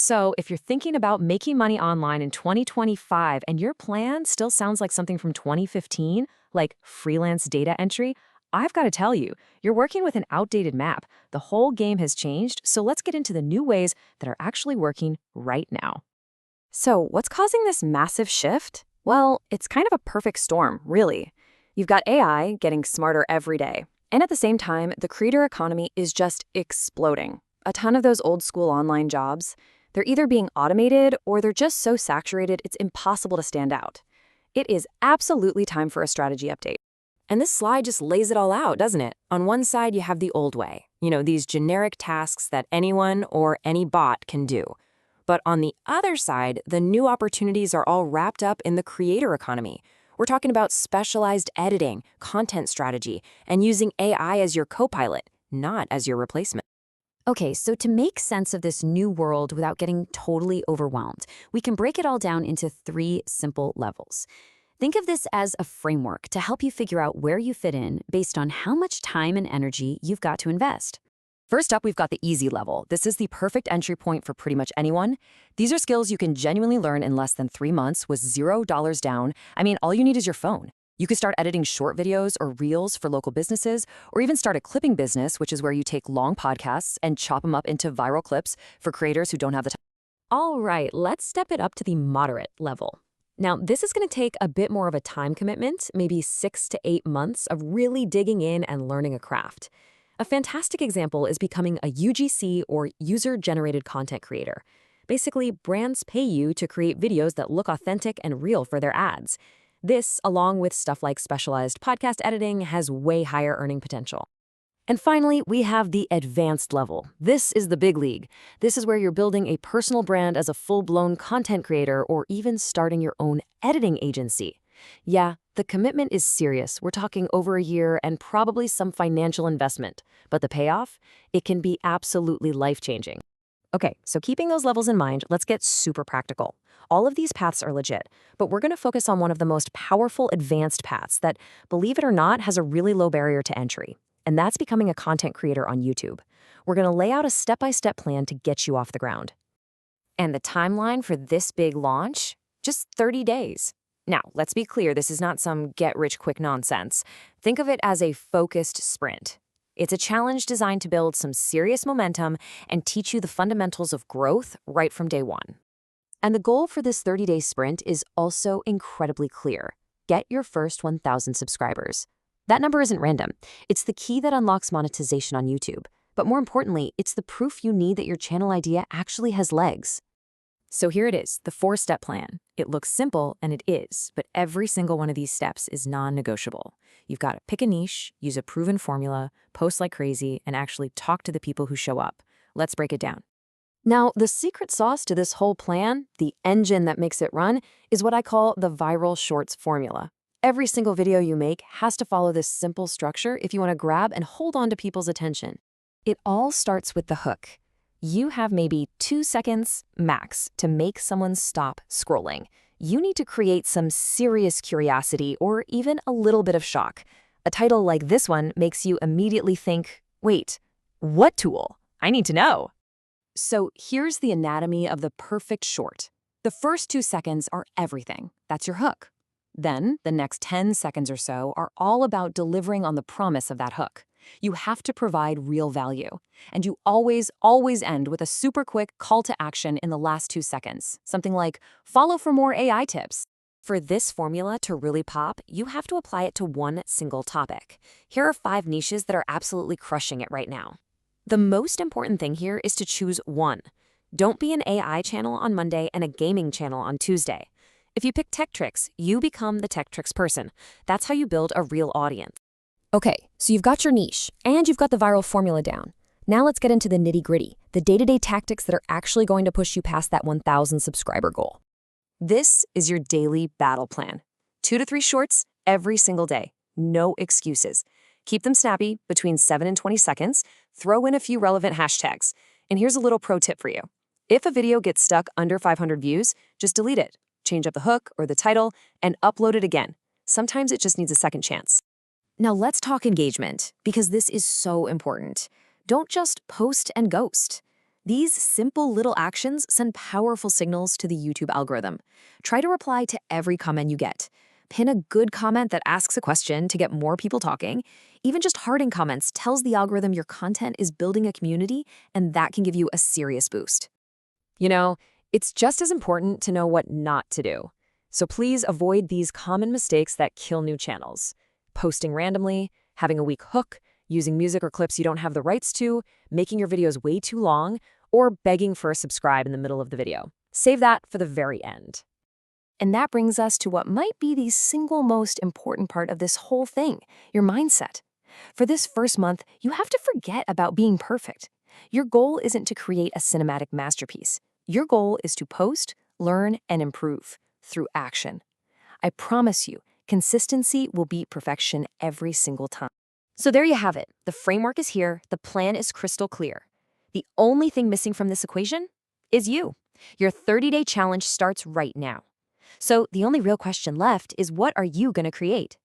So, if you're thinking about making money online in 2025 and your plan still sounds like something from 2015, like freelance data entry, I've got to tell you, you're working with an outdated map. The whole game has changed, so let's get into the new ways that are actually working right now. So, what's causing this massive shift? Well, it's kind of a perfect storm, really. You've got AI getting smarter every day. And at the same time, the creator economy is just exploding. A ton of those old school online jobs, they're either being automated or they're just so saturated it's impossible to stand out. It is absolutely time for a strategy update. And this slide just lays it all out, doesn't it? On one side, you have the old way, these generic tasks that anyone or any bot can do. But on the other side, the new opportunities are all wrapped up in the creator economy. We're talking about specialized editing, content strategy, and using AI as your co-pilot, not as your replacement. Okay, so to make sense of this new world without getting totally overwhelmed, we can break it all down into 3 simple levels. Think of this as a framework to help you figure out where you fit in based on how much time and energy you've got to invest. First up, we've got the easy level. This is the perfect entry point for pretty much anyone. These are skills you can genuinely learn in less than 3 months with $0 down. I mean, all you need is your phone. You could start editing short videos or reels for local businesses, or even start a clipping business, which is where you take long podcasts and chop them up into viral clips for creators who don't have the time. All right, let's step it up to the moderate level. Now, this is going to take a bit more of a time commitment, maybe 6 to 8 months of really digging in and learning a craft. A fantastic example is becoming a UGC or user-generated content creator. Basically, brands pay you to create videos that look authentic and real for their ads. This, along with stuff like specialized podcast editing, has way higher earning potential. And finally, we have the advanced level. This is the big league. This is where you're building a personal brand as a full-blown content creator or even starting your own editing agency. Yeah, the commitment is serious. We're talking over a year and probably some financial investment. But the payoff? It can be absolutely life-changing. Okay, so keeping those levels in mind, let's get super practical. All of these paths are legit, but we're going to focus on one of the most powerful advanced paths that, believe it or not, has a really low barrier to entry. And that's becoming a content creator on YouTube. We're going to lay out a step-by-step plan to get you off the ground. And the timeline for this big launch? Just 30 days. Now, let's be clear, this is not some get-rich-quick nonsense. Think of it as a focused sprint. It's a challenge designed to build some serious momentum and teach you the fundamentals of growth right from day one. And the goal for this 30-day sprint is also incredibly clear. Get your first 1,000 subscribers. That number isn't random. It's the key that unlocks monetization on YouTube. But more importantly, it's the proof you need that your channel idea actually has legs. So here it is, the 4-step plan. It looks simple, and it is, but every single one of these steps is non-negotiable. You've got to pick a niche, use a proven formula, post like crazy, and actually talk to the people who show up. Let's break it down. Now, the secret sauce to this whole plan, the engine that makes it run, is what I call the viral shorts formula. Every single video you make has to follow this simple structure if you want to grab and hold on to people's attention. It all starts with the hook. You have maybe 2 seconds max to make someone stop scrolling. You need to create some serious curiosity or even a little bit of shock. A title like this one makes you immediately think, wait, what tool? I need to know. So here's the anatomy of the perfect short. The first 2 seconds are everything. That's your hook. Then the next 10 seconds or so are all about delivering on the promise of that hook. You have to provide real value. And you always end with a super quick call to action in the last 2 seconds. Something like, follow for more AI tips. For this formula to really pop, you have to apply it to one single topic. Here are 5 niches that are absolutely crushing it right now. The most important thing here is to choose one. Don't be an AI channel on Monday and a gaming channel on Tuesday. If you pick tech tricks, you become the tech tricks person. That's how you build a real audience. Okay, so you've got your niche, and you've got the viral formula down. Now let's get into the nitty-gritty, the day-to-day tactics that are actually going to push you past that 1,000 subscriber goal. This is your daily battle plan. 2 to 3 shorts every single day. No excuses. Keep them snappy, between 7 and 20 seconds. Throw in a few relevant hashtags. And here's a little pro tip for you. If a video gets stuck under 500 views, just delete it. Change up the hook or the title and upload it again. Sometimes it just needs a second chance. Now let's talk engagement, because this is so important. Don't just post and ghost. These simple little actions send powerful signals to the YouTube algorithm. Try to reply to every comment you get. Pin a good comment that asks a question to get more people talking. Even just hearting comments tells the algorithm your content is building a community, and that can give you a serious boost. You know, it's just as important to know what not to do. So please avoid these common mistakes that kill new channels. Posting randomly, having a weak hook, using music or clips you don't have the rights to, making your videos way too long, or begging for a subscribe in the middle of the video. Save that for the very end. And that brings us to what might be the single most important part of this whole thing, your mindset. For this first month, you have to forget about being perfect. Your goal isn't to create a cinematic masterpiece. Your goal is to post, learn, and improve through action. I promise you, consistency will beat perfection every single time. So there you have it. The framework is here. The plan is crystal clear. The only thing missing from this equation is you. Your 30-day challenge starts right now. So the only real question left is, what are you going to create?